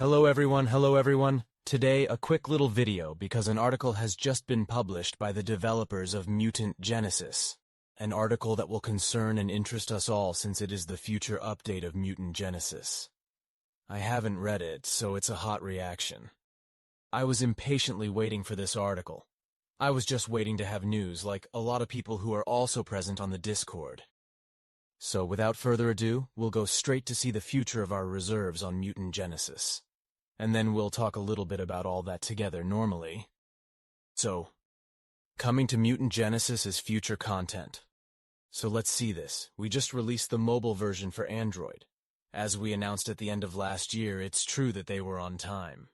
Hello everyone. Today, a quick little video because an article has just been published by the developers of Mutant Genesis. An article that will concern and interest us all since it is the future update of Mutant Genesis. I haven't read it, so it's a hot reaction. I was impatiently waiting for this article. I was just waiting to have news, like a lot of people who are also present on the Discord. So without further ado, we'll go straight to see the future of our reserves on Mutant Genesis. And then we'll talk a little bit about all that together normally. So, coming to Mutant Genesis is future content. So let's see this. We just released the mobile version for Android. As we announced at the end of last year, it's true that they were on time.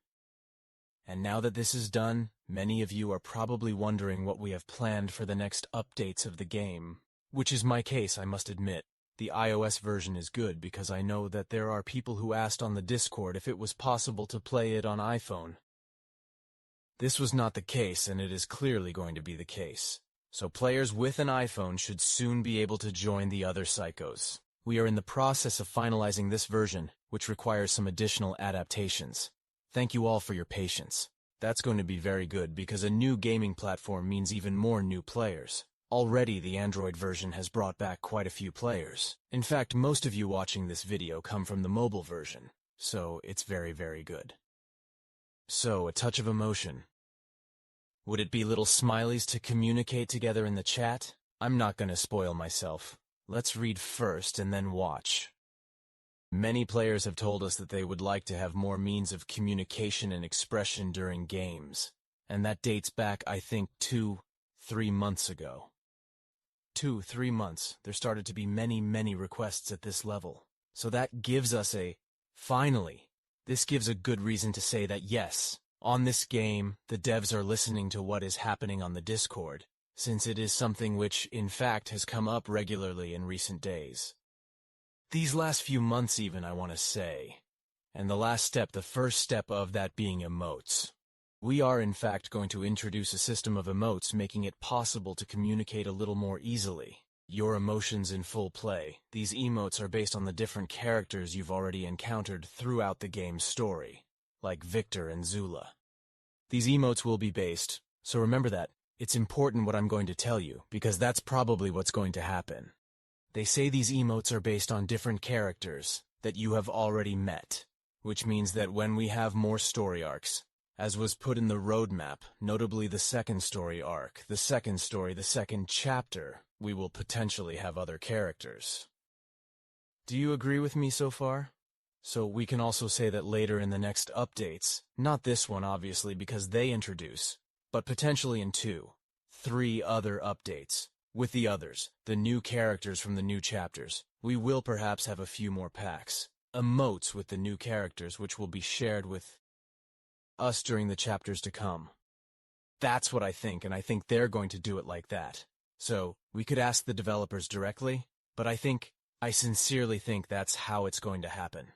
And now that this is done, many of you are probably wondering what we have planned for the next updates of the game. Which is my case, I must admit. The iOS version is good because I know that there are people who asked on the Discord if it was possible to play it on iPhone. This was not the case, and it is clearly going to be the case. So players with an iPhone should soon be able to join the other psychos. We are in the process of finalizing this version, which requires some additional adaptations. Thank you all for your patience. That's going to be very good because a new gaming platform means even more new players. Already, the Android version has brought back quite a few players. In fact, most of you watching this video come from the mobile version, so it's very, very good. So, a touch of emotion. Would it be little smileys to communicate together in the chat? I'm not gonna spoil myself. Let's read first and then watch. Many players have told us that they would like to have more means of communication and expression during games, and that dates back, I think, 2-3 months ago. 2-3 months, there started to be many requests at this level. So that gives us finally, this gives a good reason to say that yes, on this game, the devs are listening to what is happening on the Discord, since it is something which, in fact, has come up regularly in recent days. These last few months even, I want to say. And the first step of that being emotes. We are in fact going to introduce a system of emotes making it possible to communicate a little more easily. Your emotions in full play. These emotes are based on the different characters you've already encountered throughout the game's story, like Victor and Zula. These emotes will be based, so remember that. It's important what I'm going to tell you, because that's probably what's going to happen. They say these emotes are based on different characters that you have already met, which means that when we have more story arcs, as was put in the roadmap, notably the second story arc, the second chapter, we will potentially have other characters. Do you agree with me so far? So we can also say that later in the next updates, not this one obviously because they introduce, but potentially in 2-3 other updates, with the others, the new characters from the new chapters, we will perhaps have a few more packs, emotes with the new characters which will be shared with us during the chapters to come. That's what I think, and I think they're going to do it like that. So, we could ask the developers directly, but I sincerely think that's how it's going to happen.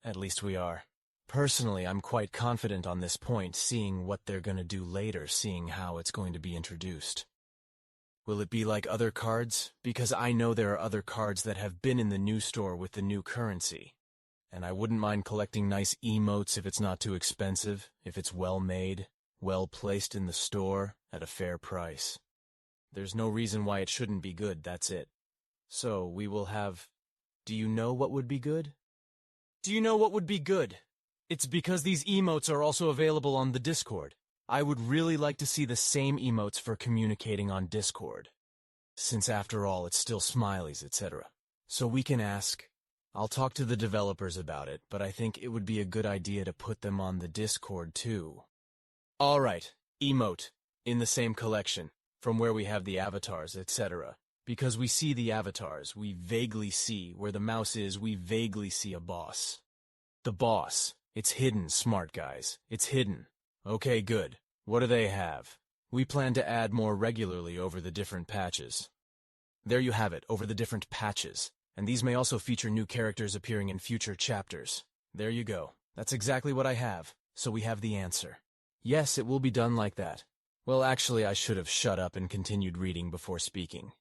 At least we are. Personally, I'm quite confident on this point, seeing what they're going to do later, seeing how it's going to be introduced. Will it be like other cards? Because I know there are other cards that have been in the new store with the new currency. And I wouldn't mind collecting nice emotes if it's not too expensive, if it's well made, well placed in the store, at a fair price. There's no reason why it shouldn't be good, that's it. So, we will have... Do you know what would be good? Do you know what would be good? It's because these emotes are also available on the Discord. I would really like to see the same emotes for communicating on Discord. Since after all, it's still smileys, etc. So we can ask... I'll talk to the developers about it, but I think it would be a good idea to put them on the Discord too. Alright, emote, in the same collection, from where we have the avatars, etc. Because we see the avatars, we vaguely see where the mouse is, we vaguely see a boss. The boss, it's hidden, smart guys, it's hidden. Okay, good. What do they have? We plan to add more regularly over the different patches. There you have it, over the different patches. And these may also feature new characters appearing in future chapters. There you go. That's exactly what I have. So we have the answer. Yes, it will be done like that. Well, actually, I should have shut up and continued reading before speaking.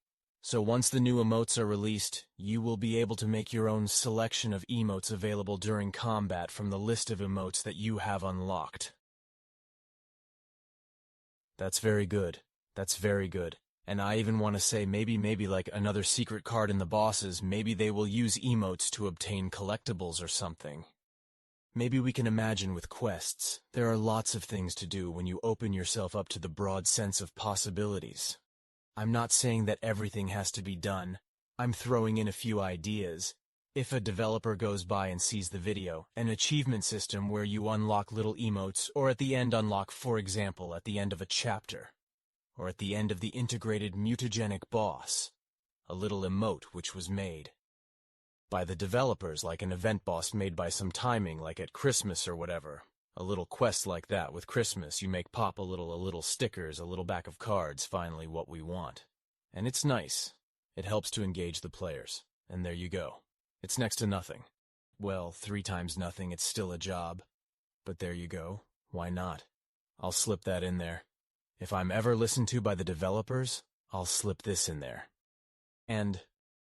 So once the new emotes are released, you will be able to make your own selection of emotes available during combat from the list of emotes that you have unlocked. That's very good. That's very good. And I even want to say maybe like another secret card in the bosses, maybe they will use emotes to obtain collectibles or something. Maybe we can imagine with quests, there are lots of things to do when you open yourself up to the broad sense of possibilities. I'm not saying that everything has to be done. I'm throwing in a few ideas. If a developer goes by and sees the video, an achievement system where you unlock little emotes, or at the end unlock, for example, at the end of a chapter, or at the end of the integrated mutagenic boss, a little emote which was made by the developers, like an event boss made by some timing, like at Christmas or whatever. A little quest like that with Christmas, you make pop a little stickers, a little back of cards, finally what we want. And it's nice. It helps to engage the players. And there you go. It's next to nothing. Well, 3 times nothing, it's still a job. But there you go. Why not? I'll slip that in there. If I'm ever listened to by the developers, I'll slip this in there. And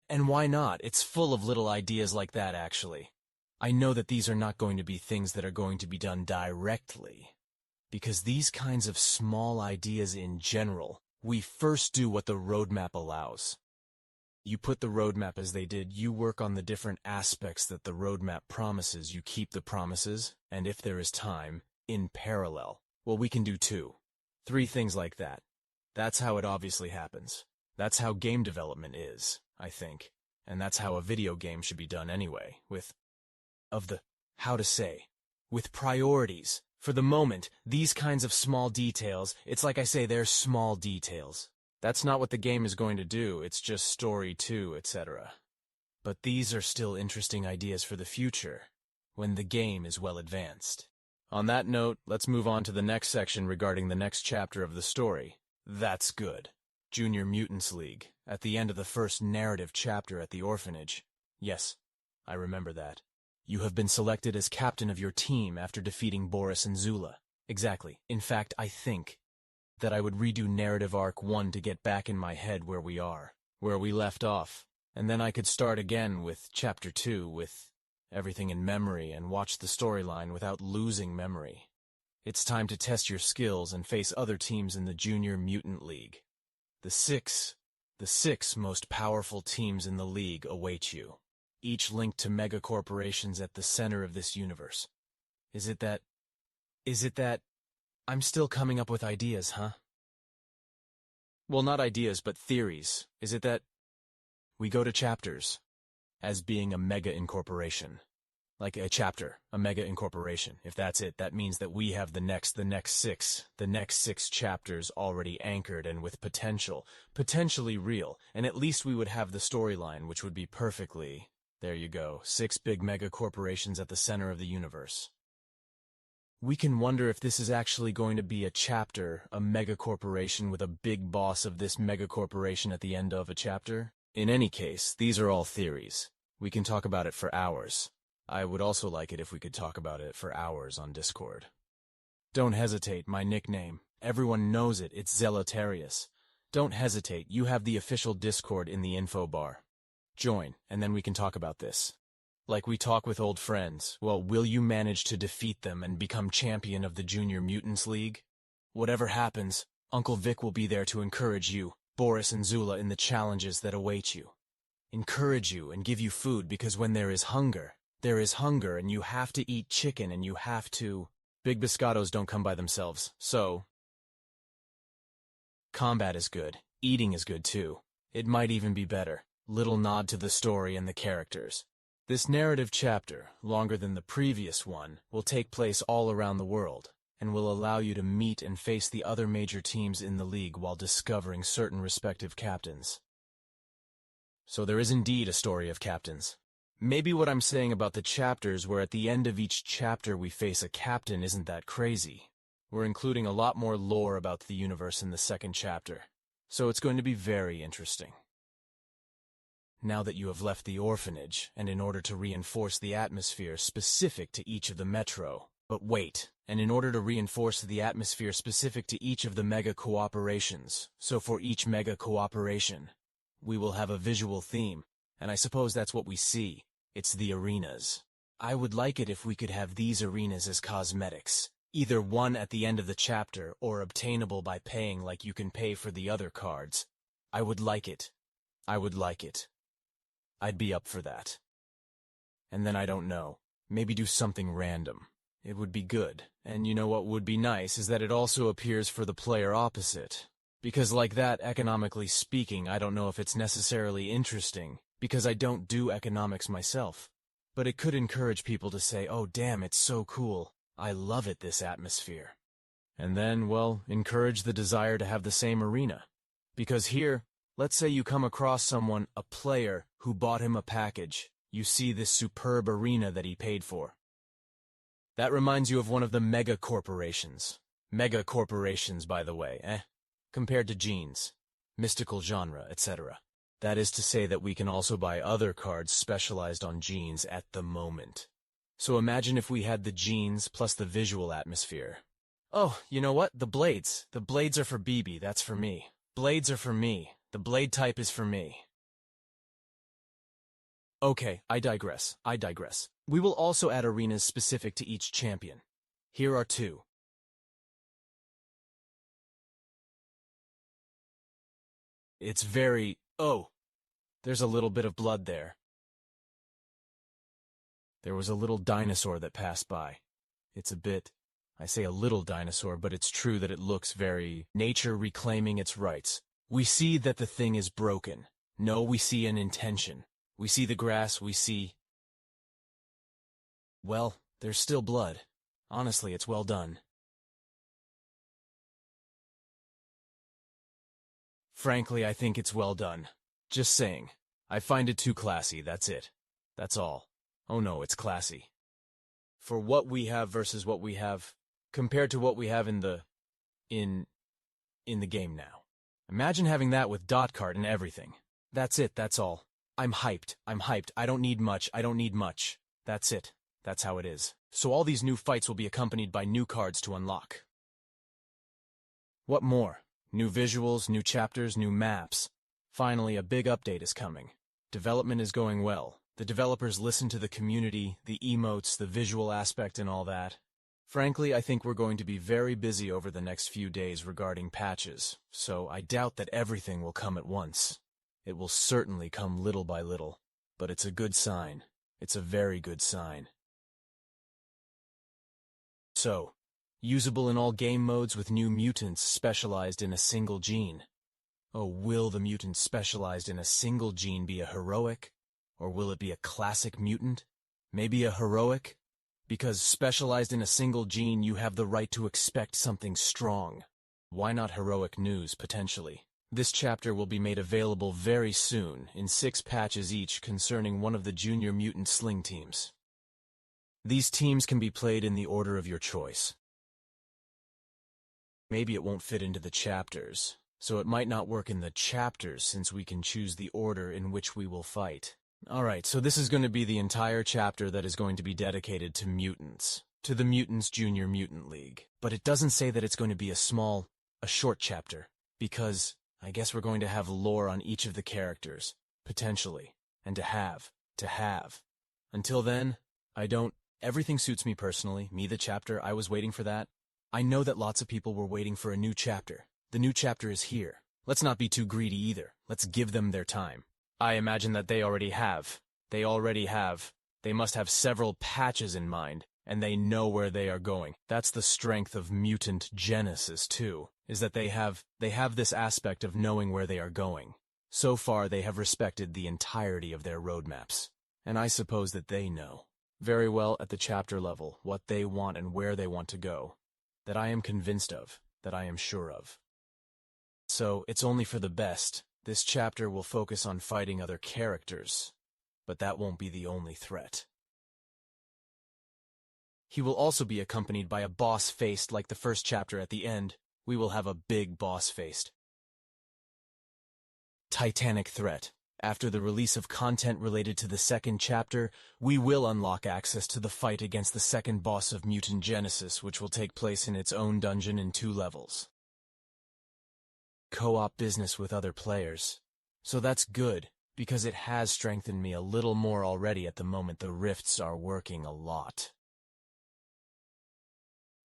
why not? It's full of little ideas like that, actually. I know that these are not going to be things that are going to be done directly, because these kinds of small ideas in general, we first do what the roadmap allows. You put the roadmap as they did, you work on the different aspects that the roadmap promises, you keep the promises, and if there is time, in parallel. Well, we can do 2, 3 things like that. That's how it obviously happens. That's how game development is, I think. And that's how a video game should be done anyway, with priorities. For the moment, these kinds of small details, it's like I say, they're small details. That's not what the game is going to do, it's just story 2, etc. But these are still interesting ideas for the future, when the game is well advanced. On that note, let's move on to the next section regarding the next chapter of the story. That's good. Junior Mutants League, at the end of the first narrative chapter at the orphanage. Yes, I remember that. You have been selected as captain of your team after defeating Boris and Zula. Exactly. In fact, I think that I would redo Narrative Arc 1 to get back in my head where we left off, and then I could start again with Chapter 2 with everything in memory and watch the storyline without losing memory. It's time to test your skills and face other teams in the Junior Mutant League. The six most powerful teams in the league await you, each linked to mega corporations at the center of this universe. Is it that I'm still coming up with ideas, huh? Well, not ideas, but theories. Is it that we go to chapters as being a mega incorporation? Like a chapter, a mega incorporation. If that's it, that means that we have the next six chapters already anchored and with potentially real, and at least we would have the storyline, which would be perfectly, there you go, 6 big mega corporations at the center of the universe. We can wonder if this is actually going to be a chapter, a mega corporation with a big boss of this mega corporation at the end of a chapter. In any case, these are all theories. We can talk about it for hours. I would also like it if we could talk about it for hours on Discord. Don't hesitate, my nickname. Everyone knows it, it's Zelotarius. Don't hesitate, you have the official Discord in the info bar. Join, and then we can talk about this. Like we talk with old friends. Well, will you manage to defeat them and become champion of the Junior Mutants League? Whatever happens, Uncle Vic will be there to encourage you, Boris and Zula, in the challenges that await you. Encourage you and give you food, because when there is hunger and you have to eat chicken and you have to... Big biscottos don't come by themselves, so... Combat is good. Eating is good too. It might even be better. Little nod to the story and the characters. This narrative chapter, longer than the previous one, will take place all around the world, and will allow you to meet and face the other major teams in the league while discovering certain respective captains. So there is indeed a story of captains. Maybe what I'm saying about the chapters where at the end of each chapter we face a captain isn't that crazy. We're including a lot more lore about the universe in the second chapter, so it's going to be very interesting. Now that you have left the orphanage, and in order to reinforce the atmosphere specific to each of the metro, but wait, and in order to reinforce the atmosphere specific to each of the mega cooperations, so for each mega cooperation, we will have a visual theme, and I suppose that's what we see. It's the arenas. I would like it if we could have these arenas as cosmetics, either one at the end of the chapter or obtainable by paying like you can pay for the other cards. I would like it. I would like it. I'd be up for that. And then I don't know, maybe do something random. It would be good, and you know what would be nice is that it also appears for the player opposite. Because like that, economically speaking, I don't know if it's necessarily interesting, because I don't do economics myself. But it could encourage people to say, oh damn, it's so cool. I love it, this atmosphere. And then, well, encourage the desire to have the same arena. Because here, let's say you come across someone, a player, who bought him a package. You see this superb arena that he paid for. That reminds you of one of the mega corporations. Mega corporations, by the way, compared to jeans, mystical genre, etc. That is to say that we can also buy other cards specialized on jeans at the moment. So imagine if we had the jeans plus the visual atmosphere. Oh, you know what? The blades. The blades are for BB, that's for me. Blades are for me. The blade type is for me. Okay, I digress. We will also add arenas specific to each champion. Here are 2. It's very... oh, there's a little bit of blood there. There was a little dinosaur that passed by. It's a bit... I say a little dinosaur, but it's true that it looks very... nature reclaiming its rights. We see that the thing is broken. No, we see an intention. We see the grass, we see... well, there's still blood. Honestly, it's well done. Frankly, I think it's well done. Just saying. I find it too classy, that's it. That's all. Oh no, it's classy. For what we have versus what we have, compared to what we have in the game now. Imagine having that with dot cart and everything. That's it, that's all. I'm hyped. I don't need much. That's it. That's how it is. So all these new fights will be accompanied by new cards to unlock. What more? New visuals, new chapters, new maps. Finally, a big update is coming. Development is going well. The developers listen to the community, the emotes, the visual aspect and all that. Frankly, I think we're going to be very busy over the next few days regarding patches, so I doubt that everything will come at once. It will certainly come little by little, but it's a good sign. It's a very good sign. So, usable in all game modes with new mutants specialized in a single gene. Oh, will the mutant specialized in a single gene be a heroic? Or will it be a classic mutant? Maybe a heroic? Because specialized in a single gene, you have the right to expect something strong. Why not heroic news, potentially? This chapter will be made available very soon, in 6 patches each concerning one of the Junior Mutant Sling teams. These teams can be played in the order of your choice. Maybe it won't fit into the chapters, so it might not work in the chapters since we can choose the order in which we will fight. Alright, so this is going to be the entire chapter that is going to be dedicated to mutants, to the Mutants Junior Mutant League. But it doesn't say that it's going to be a short chapter, because I guess we're going to have lore on each of the characters, potentially, and to have. Until then, everything suits me personally, me the chapter, I was waiting for that. I know that lots of people were waiting for a new chapter. The new chapter is here. Let's not be too greedy either. Let's give them their time. I imagine that they already have. They must have several patches in mind, and they know where they are going. That's the strength of Mutant Genesis, too, is that they have this aspect of knowing where they are going. So far, they have respected the entirety of their roadmaps. And I suppose that they know very well at the chapter level what they want and where they want to go. That I am convinced of, that I am sure of. So, it's only for the best. This chapter will focus on fighting other characters, but that won't be the only threat. He will also be accompanied by a boss faced like the first chapter at the end. We will have a big boss faced. Titanic threat. After the release of content related to the second chapter, we will unlock access to the fight against the second boss of Mutant Genesis, which will take place in its own dungeon in 2 levels. Co-op business with other players. So that's good, because it has strengthened me a little more already at the moment. The rifts are working a lot.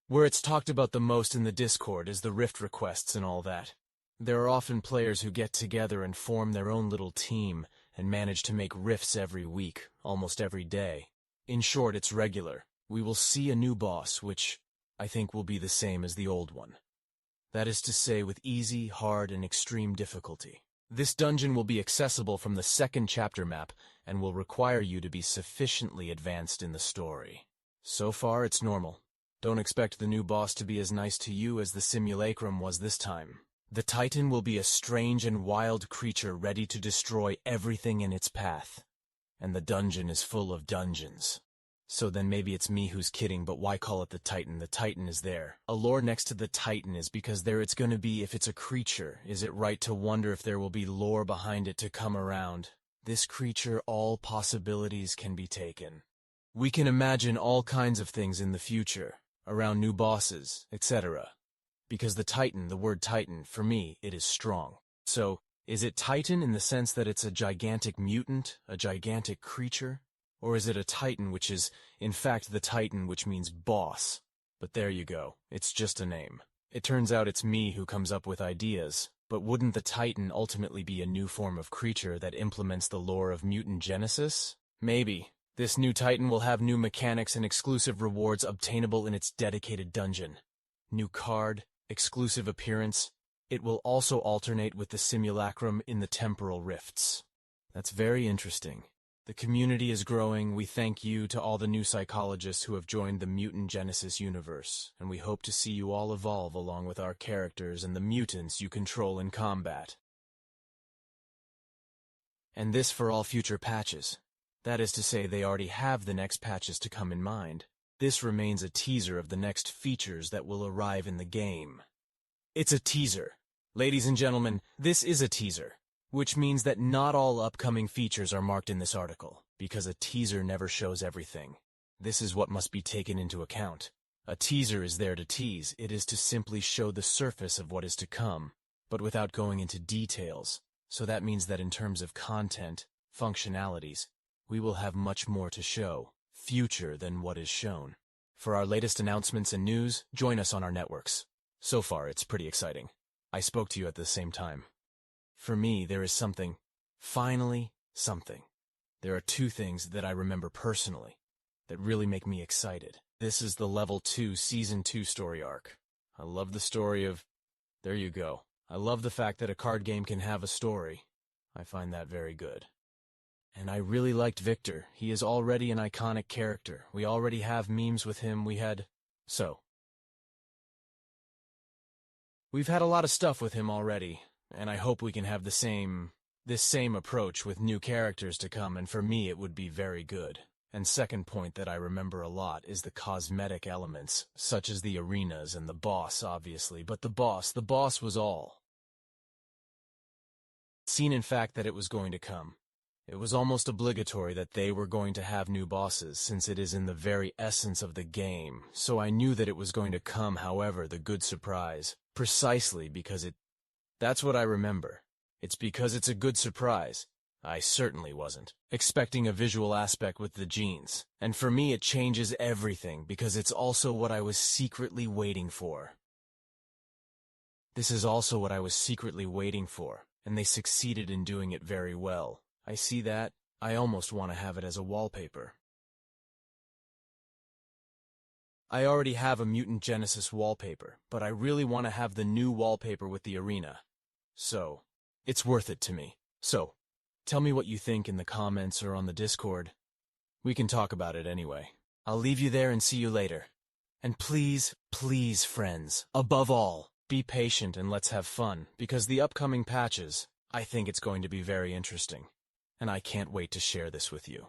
Where it's talked about the most in the Discord is the rift requests and all that. There are often players who get together and form their own little team and manage to make rifts every week, almost every day. In short, it's regular. We will see a new boss, which I think will be the same as the old one. That is to say, with easy, hard, and extreme difficulty. This dungeon will be accessible from the second chapter map and will require you to be sufficiently advanced in the story. So far, it's normal. Don't expect the new boss to be as nice to you as the simulacrum was this time. The Titan will be a strange and wild creature ready to destroy everything in its path. And the dungeon is full of dungeons. So then maybe it's me who's kidding, but why call it the Titan? The Titan is there. A lore next to the Titan is because there it's gonna be. If it's a creature, is it right to wonder if there will be lore behind it to come around? This creature, all possibilities can be taken. We can imagine all kinds of things in the future, around new bosses, etc. Because the Titan, the word Titan, for me, it is strong. So, is it Titan in the sense that it's a gigantic mutant, a gigantic creature? Or is it a Titan which is, in fact, the Titan which means boss? But there you go, it's just a name. It turns out it's me who comes up with ideas, but wouldn't the Titan ultimately be a new form of creature that implements the lore of Mutant Genesis? Maybe. This new Titan will have new mechanics and exclusive rewards obtainable in its dedicated dungeon. New card, exclusive appearance. It will also alternate with the simulacrum in the temporal rifts. That's very interesting. The community is growing. We thank you to all the new psychologists who have joined the Mutant Genesis universe, and we hope to see you all evolve along with our characters and the mutants you control in combat. And this for all future patches. That is to say, they already have the next patches to come in mind. This remains a teaser of the next features that will arrive in the game. It's a teaser. Ladies and gentlemen, this is a teaser, which means that not all upcoming features are marked in this article, because a teaser never shows everything. This is what must be taken into account. A teaser is there to tease. It is to simply show the surface of what is to come, but without going into details. So that means that in terms of content, functionalities, we will have much more to show, future than what is shown. For our latest announcements and news, join us on our networks. So far, it's pretty exciting. I spoke to you at the same time. For me, there is something, finally something. There are two things that I remember personally that really make me excited. This is the Level 2 Season 2 story arc. I love the story of... There you go. I love the fact that a card game can have a story. I find that very good. And I really liked Victor. He is already an iconic character. We already have memes with him. We've had a lot of stuff with him already, and I hope we can have this same approach with new characters to come, and for me it would be very good. And second point that I remember a lot is the cosmetic elements, such as the arenas and the boss, obviously, but the boss was all seen, in fact, that it was going to come. It was almost obligatory that they were going to have new bosses, since it is in the very essence of the game, so I knew that it was going to come. However, the good surprise, precisely because that's what I remember. It's because it's a good surprise. I certainly wasn't expecting a visual aspect with the jeans, and for me it changes everything, because it's also what I was secretly waiting for. This is also what I was secretly waiting for, and they succeeded in doing it very well. I see that. I almost want to have it as a wallpaper. I already have a Mutant Genesis wallpaper, but I really want to have the new wallpaper with the arena. So, it's worth it to me. So, tell me what you think in the comments or on the Discord. We can talk about it anyway. I'll leave you there and see you later. And please, please, friends, above all, be patient and let's have fun, because the upcoming patches, I think it's going to be very interesting. And I can't wait to share this with you.